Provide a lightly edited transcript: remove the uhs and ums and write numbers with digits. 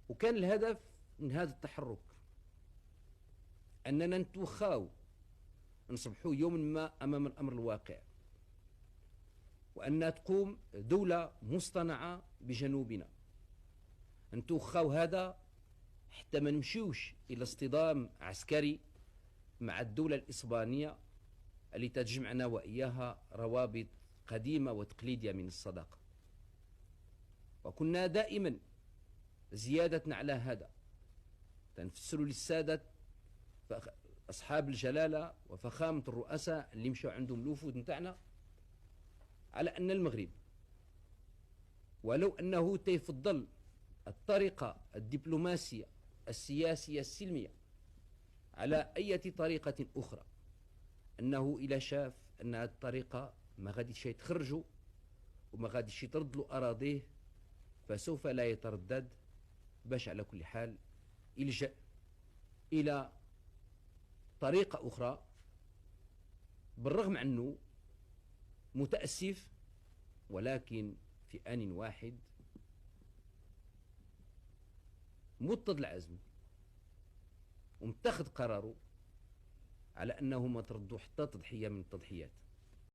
وكان الهدف من هذا التحرك أننا نتوخاو نصبحوا يوما ما أمام الأمر الواقع، وأن تقوم دولة مصطنعة بجنوبنا. نتوخاو هذا حتى ما نمشيوش إلى اصطدام عسكري مع الدولة الإسبانية اللي تجمعنا وإياها روابط قديمة وتقليدية من الصداقة. وكنا دائما زيادة على هذا تنفسروا للسادة أصحاب الجلالة وفخامة الرؤساء اللي مشوا عندهم الوفود نتاعنا على أن المغرب ولو أنه تفضل الطريقة الدبلوماسية السياسية السلمية على أي طريقة أخرى، أنه إلى شاف أن هذه الطريقة ما غاديش يتخرجوا وما غاديش يطرد له أراضيه، فسوف لا يتردد باش على كل حال يلجأ إلى طريقة أخرى، بالرغم أنه متأسف ولكن في آن واحد متض العزم ومتخذ قراره على أنه ما تردوا حتى تضحية من التضحيات.